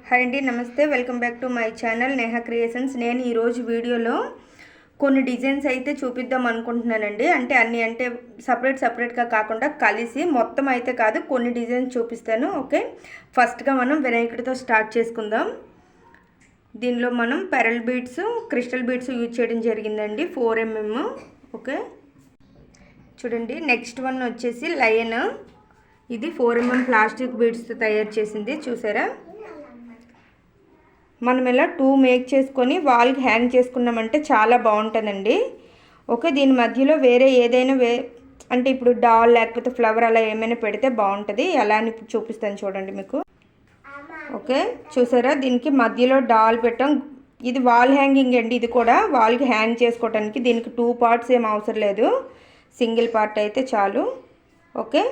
Hi అండి, నమస్తే. Welcome back to my channel Neha creations. నేను ఈరోజు వీడియోలో కొన్ని డిజైన్స్ అయితే చూపిద్దాం అనుకుంటున్నానండి. అంటే సపరేట్గా కాకుండా కలిసి మొత్తం అయితే కాదు, కొన్ని డిజైన్స్ చూపిస్తాను. ఓకే, ఫస్ట్గా మనం వినాయకుడితో స్టార్ట్ చేసుకుందాం. దీనిలో మనం pearl beads, crystal beads use చేయడం జరిగిందండి, 4mm. ఓకే, చూడండి. నెక్స్ట్ వన్ వచ్చేసి లయన్. ఇది 4mm ప్లాస్టిక్ బీడ్స్తో తయారు చేసింది, చూసారా. మనం ఇలా 2 మేక్ చేసుకొని వాల్కి హ్యాంగ్ చేసుకున్నామంటే చాలా బాగుంటుందండి. ఓకే, దీని మధ్యలో వేరే ఏదైనా అంటే ఇప్పుడు డాల్ లేకపోతే ఫ్లవర్ అలా ఏమైనా పెడితే బాగుంటుంది. ఎలా అని చూపిస్తాను చూడండి మీకు. ఓకే, చూసారా, దీనికి మధ్యలో డాల్ పెట్టాం. ఇది వాల్ హ్యాంగింగ్ అండి. ఇది కూడా వాల్కి హ్యాంగ్ చేసుకోవడానికి. దీనికి 2 పార్ట్స్ ఏం అవసరం లేదు, సింగిల్ పార్ట్ అయితే చాలు. ఓకే,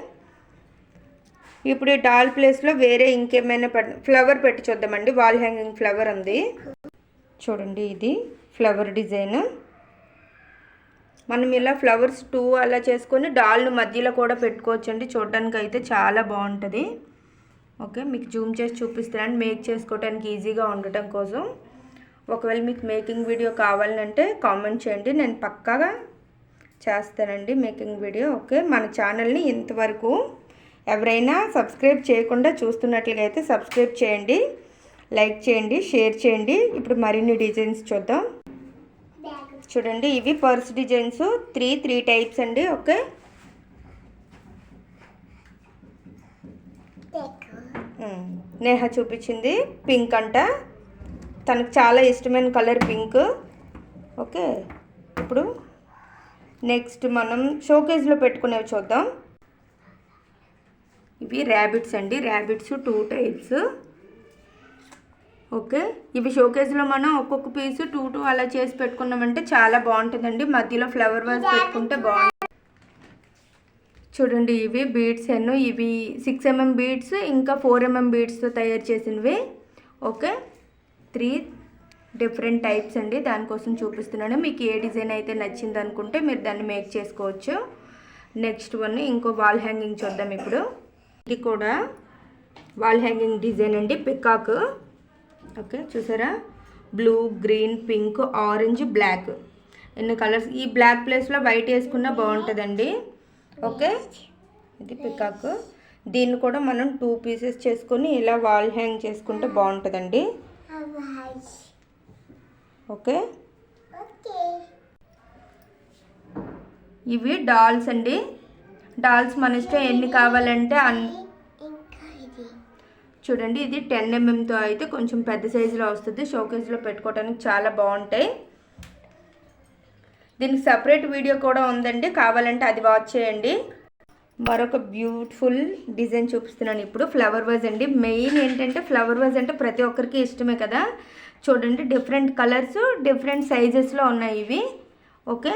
ఇప్పుడు ఈ డాల్ ప్లేస్లో వేరే ఇంకేమైనా ఫ్లవర్ పెట్టి చూద్దామండి. వాల్ హ్యాంగింగ్ ఫ్లవర్ ఉంది చూడండి. ఇది ఫ్లవర్ డిజైన్. మనం ఇలా ఫ్లవర్స్ 2 అలా చేసుకొని డాల్ను మధ్యలో కూడా పెట్టుకోవచ్చండి. చూడడానికి అయితే చాలా బాగుంటుంది. ఓకే, మీకు జూమ్ చేసి చూపిస్తాను మేక్ చేసుకోవడానికి ఈజీగా ఉండటం కోసం. ఒకవేళ మీకు మేకింగ్ వీడియో కావాలంటే కామెంట్ చేయండి, నేను పక్కాగా చేస్తానండి మేకింగ్ వీడియో. ఓకే, మన ఛానల్ని ఇంతవరకు ఎవరైనా సబ్స్క్రైబ్ చేయకుండా చూస్తున్నట్లుగా అయితే సబ్స్క్రైబ్ చేయండి, లైక్ చేయండి, షేర్ చేయండి. ఇప్పుడు మరిన్ని డిజైన్స్ చూద్దాం. చూడండి, ఇవి పర్స్ డిజైన్స్ 3 టైప్స్ అండి. ఓకే, నేహ చూపించింది పింక్ అంట, తనకు చాలా ఇష్టమైన కలర్ పింక్. ఓకే, ఇప్పుడు నెక్స్ట్ మనం షోకేజ్లో పెట్టుకునేవి చూద్దాం. ఇవి ర్యాబిట్స్ అండి. Rabbits 2 types. ఓకే, ఇవి షోకేజ్లో మనం ఒక్కొక్క పీసు 2 అలా చేసి పెట్టుకున్నామంటే చాలా బాగుంటుందండి. మధ్యలో ఫ్లవర్ వాజ్ పెట్టుకుంటే బాగుంటుంది. చూడండి, ఇవి బీడ్స్ ఇవి 6mm బీడ్స్ ఇంకా 4mm బీడ్స్తో తయారు చేసినవి. ఓకే, 3 డిఫరెంట్ టైప్స్ అండి. దానికోసం చూపిస్తున్నాను. మీకు ఏ డిజైన్ అయితే నచ్చింది అనుకుంటే మీరు దాన్ని మేక్ చేసుకోవచ్చు. నెక్స్ట్ వన్ ఇంకో వాల్ హ్యాంగింగ్ చూద్దాం. ఇప్పుడు ఇది కూడా వాల్ హ్యాంగింగ్ డిజైన్ అండి, పికాక్. ఓకే, చూసారా, blue, green, pink, orange, black, ఎన్ని కలర్స్. ఈ బ్లాక్ ప్లేస్లో వైట్ వేసుకున్నా బాగుంటుందండి. ఓకే, ఇది పికాక్. దీన్ని కూడా మనం 2 పీసెస్ చేసుకొని ఇలా వాల్ హ్యాంగ్ చేసుకుంటే బాగుంటుందండి. ఓకే, ఇవి డాల్స్ అండి. డాల్స్ మన ఇష్టం ఎన్ని కావాలంటే చూడండి, ఇది 10mmతో అయితే కొంచెం పెద్ద సైజులో వస్తుంది. షోకేజ్లో పెట్టుకోవడానికి చాలా బాగుంటాయి. దీనికి సపరేట్ వీడియో కూడా ఉందండి, కావాలంటే అది వాచ్ చేయండి. మరొక బ్యూటిఫుల్ డిజైన్ చూపిస్తున్నాను ఇప్పుడు. ఫ్లవర్ వాజ్ అండి. మెయిన్ ఏంటంటే ఫ్లవర్ వాజ్ అంటే ప్రతి ఒక్కరికి ఇష్టమే కదా. చూడండి, డిఫరెంట్ కలర్స్, డిఫరెంట్ సైజెస్లో ఉన్నాయి ఇవి. ఓకే,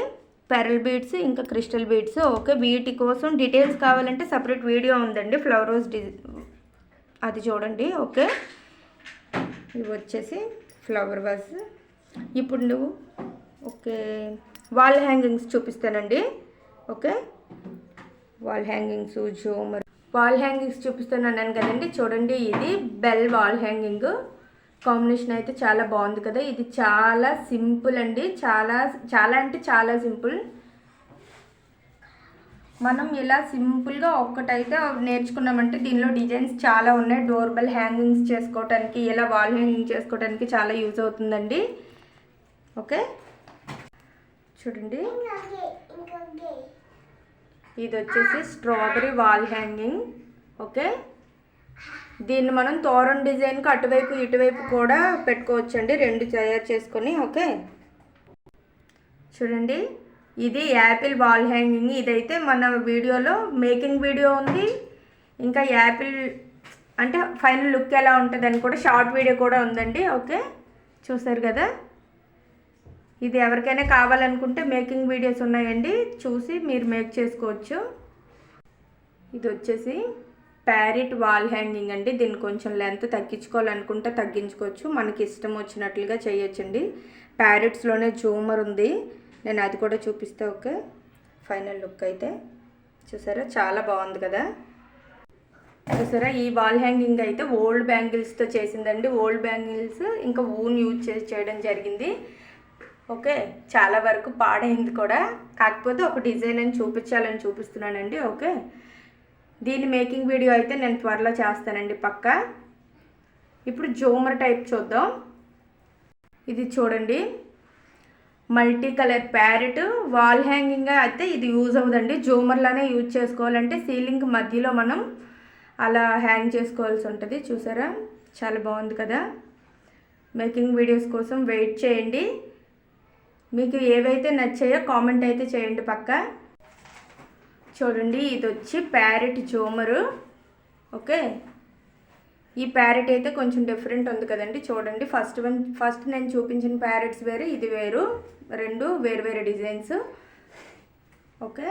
పెరల్ బీడ్స్ ఇంకా క్రిస్టల్ బీడ్స్. ఓకే, వీటి కోసం డీటెయిల్స్ కావాలంటే సపరేట్ వీడియో ఉందండి, ఫ్లవర్ వాజ్ అది చూడండి. ఓకే, ఇవి వచ్చేసి ఫ్లవర్ వాజ్. ఇప్పుడు నువ్వు ఓకే వాల్ హ్యాంగింగ్స్ చూపిస్తానండి. ఓకే, వాల్ హ్యాంగింగ్స్, జోమర్ వాల్ హ్యాంగింగ్స్ చూపిస్తున్నాను కదండి. చూడండి, ఇది బెల్ వాల్ హ్యాంగింగ్ కాంబినేషన్ అయితే చాలా బాగుంది కదా. ఇది చాలా సింపుల్ అండి, చాలా అంటే చాలా సింపుల్. మనం ఇలా సింపుల్గా ఒక్కటైతే నేర్చుకున్నామంటే దీనిలో డిజైన్స్ చాలా ఉన్నాయి. డోర్ బెల్ హ్యాంగింగ్స్ చేసుకోవడానికి, ఇలా వాల్ హ్యాంగింగ్ చేసుకోవడానికి చాలా యూజ్ అవుతుందండి. ఓకే, చూడండి, ఇది వచ్చేసి స్ట్రాబెరీ వాల్ హ్యాంగింగ్. ఓకే, దీన్ని మనం తోరణం డిజైన్కి అటువైపు ఇటువైపు కూడా పెట్టుకోవచ్చండి, 2 తయారు చేసుకొని. ఓకే, చూడండి, ఇది యాపిల్ వాల్ హ్యాంగింగ్. ఇదైతే మన వీడియోలో మేకింగ్ వీడియో ఉంది, ఇంకా యాపిల్ అంటే ఫైనల్ లుక్ ఎలా ఉంటుంది అని కూడా షార్ట్ వీడియో కూడా ఉందండి. ఓకే, చూసారు కదా. ఇది ఎవరికైనా కావాలనుకుంటే మేకింగ్ వీడియోస్ ఉన్నాయండి, చూసి మీరు మేక్ చేసుకోవచ్చు. ఇది వచ్చేసి ప్యారెట్ వాల్ హ్యాంగింగ్ అండి. దీన్ని కొంచెం లెంత్ తగ్గించుకోవాలనుకుంటే తగ్గించుకోవచ్చు, మనకి ఇష్టం వచ్చినట్లుగా చేయొచ్చండి. ప్యారెట్స్లోనే జూమర్ ఉంది, నేను అది కూడా చూపిస్తే. ఓకే, ఫైనల్ లుక్ అయితే చూసారా, చాలా బాగుంది కదా. చూసారా, ఈ వాల్ హ్యాంగింగ్ అయితే ఓల్డ్ బ్యాంగిల్స్తో చేసిందండి. ఓల్డ్ బ్యాంగిల్స్ ఇంకా ఊన్ యూజ్ చేయడం జరిగింది. ఓకే, చాలా వరకు పాడైంది కూడా, కాకపోతే ఒక డిజైన్ అని చూపిస్తున్నానండి. ఓకే, దీని మేకింగ్ వీడియో అయితే నేను త్వరలో చేస్తానండి పక్కా. ఇప్పుడు జోమర్ టైప్ చూద్దాం. ఇది చూడండి, multi colour parrot wall hanging అయితే ఇది యూజ్ అవ్వదండి. జోమర్లానే యూజ్ చేసుకోవాలంటే సీలింగ్ మధ్యలో మనం అలా హ్యాంగ్ చేసుకోవాల్సి ఉంటుంది. చూసారా, చాలా బాగుంది కదా. మేకింగ్ వీడియోస్ కోసం వెయిట్ చేయండి. మీకు ఏవైతే నచ్చాయో కామెంట్ అయితే చేయండి పక్కా. చూడండి, ఇది వచ్చి ప్యారెట్ జోమరు. ఓకే, ఈ ప్యారెట్ అయితే కొంచెం డిఫరెంట్ ఉంది కదండి. చూడండి, ఫస్ట్ నేను చూపించిన ప్యారెట్స్ వేరు, ఇది వేరు, రెండు వేరు వేరు డిజైన్స్. ఓకే,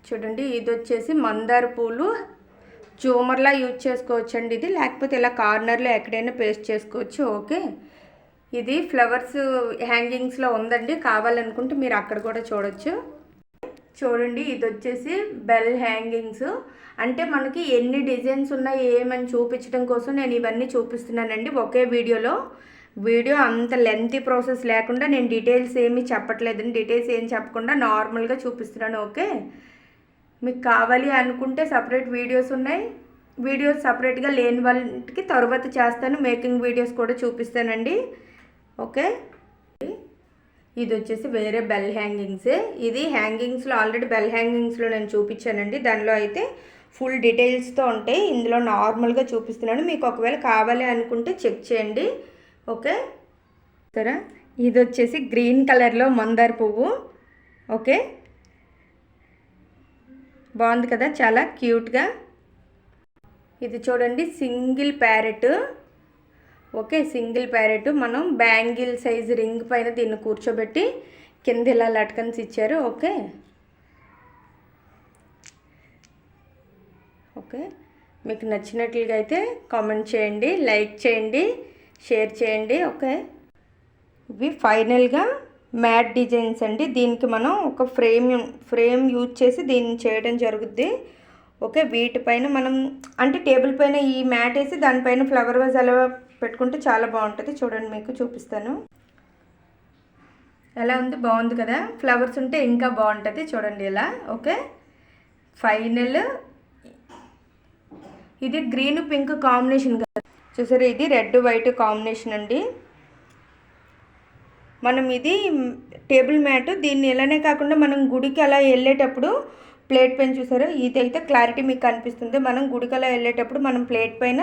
చూడండి, ఇది వచ్చేసి మందార పూలు జోమర్లా యూజ్ చేసుకోవచ్చండి ఇది, లేకపోతే ఇలా కార్నర్లో ఎక్కడైనా పేస్ట్ చేసుకోవచ్చు. ఓకే, ఇది ఫ్లవర్స్ హ్యాంగింగ్స్లో ఉందండి, కావాలనుకుంటే మీరు అక్కడ కూడా చూడొచ్చు. చూడండి, ఇది వచ్చేసి బెల్ హ్యాంగింగ్స్. అంటే మనకి ఎన్ని డిజైన్స్ ఉన్నాయి ఏమని చూపించడం కోసం నేను ఇవన్నీ చూపిస్తున్నానండి ఒకే వీడియోలో. వీడియో అంత లెంతీ ప్రాసెస్ లేకుండా నేను డీటెయిల్స్ ఏమీ చెప్పట్లేదండి. డీటెయిల్స్ ఏం చెప్పకుండా నార్మల్గా చూపిస్తున్నాను. ఓకే, మీకు కావాలి అనుకుంటే సపరేట్ వీడియోస్ ఉన్నాయి. వీడియోస్ సపరేట్గా లేని వాళ్ళకి తర్వాత చేస్తాను. మేకింగ్ వీడియోస్ కూడా చూపిస్తానండి. ఓకే, ఇది వచ్చేసి వేరే బెల్ హ్యాంగింగ్సే. ఇది హ్యాంగింగ్స్లో ఆల్రెడీ బెల్ హ్యాంగింగ్స్లో నేను చూపించానండి. దానిలో అయితే ఫుల్ డీటెయిల్స్తో ఉంటాయి. ఇందులో నార్మల్గా చూపిస్తున్నాను. మీకు ఒకవేళ కావాలి అనుకుంటే చెక్ చేయండి. ఓకే, సరే, ఇది వచ్చేసి గ్రీన్ కలర్లో మందార పువ్వు. ఓకే, బాగుంది కదా, చాలా క్యూట్గా. ఇది చూడండి, single parrot. Okay, single parrot మనం బ్యాంగిల్ సైజ్ రింగ్ పైన దీన్ని కూర్చోబెట్టి కింద ఇలా లట్కన్స్ ఇచ్చారు. ఓకే, ఓకే, మీకు నచ్చినట్లుగా అయితే కామెంట్ చేయండి, లైక్ చేయండి, షేర్ చేయండి. ఓకే, ఇవి ఫైనల్గా మ్యాట్ డిజైన్స్ అండి. దీనికి మనం ఒక ఫ్రేమ్ యూజ్ చేసి దీన్ని చేయడం జరుగుద్ది. ఓకే, వీటిపైన మనం అంటే టేబుల్ పైన ఈ మ్యాట్ వేసి దానిపైన ఫ్లవర్ వాజ్ అలా పెట్టుకుంటే చాలా బాగుంటుంది. చూడండి, మీకు చూపిస్తాను ఎలా ఉంది. బాగుంది కదా, ఫ్లవర్స్ ఉంటే ఇంకా బాగుంటుంది. చూడండి ఇలా. ఓకే, ఫైనల్ ఇది గ్రీన్ పింక్ కాంబినేషన్ కదా, చూసారా, ఇది రెడ్ వైట్ కాంబినేషన్ అండి. మనం ఇది టేబుల్ మ్యాట్, దీన్ని ఇలానే కాకుండా మనం గుడికి అలా వెళ్ళేటప్పుడు ప్లేట్ పైన చూసారా, ఇదైతే క్లారిటీ మీకు కనిపిస్తుంది. మనం గుడికి అలా వెళ్ళేటప్పుడు మనం ప్లేట్ పైన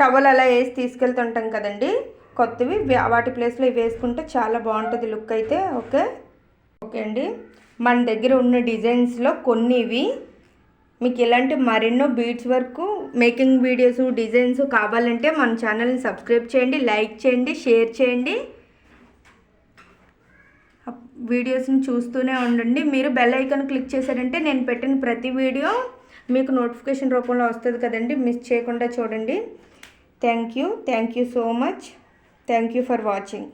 టవల్ అలా వేసి తీసుకెళ్తుంటాం కదండి కొత్తవి, వాటి ప్లేస్లో ఇవి వేసుకుంటే చాలా బాగుంటుంది లుక్ అయితే. ఓకే, ఓకే అండి, మన దగ్గర ఉన్న డిజైన్స్లో కొన్ని ఇవి. మీకు ఇలాంటి మరెన్నో beads work making videos designs కావాలంటే మన ఛానల్ని సబ్స్క్రైబ్ చేయండి, లైక్ చేయండి, షేర్ చేయండి. వీడియోస్ని చూస్తూనే ఉండండి. మీరు బెల్ ఐకాన్ క్లిక్ చేశారంటే నేను పెట్టిన ప్రతి వీడియో మీకు నోటిఫికేషన్ రూపంలో వస్తుంది కదండి, మిస్ చేయకుండా చూడండి. Thank you so much. Thank you for watching.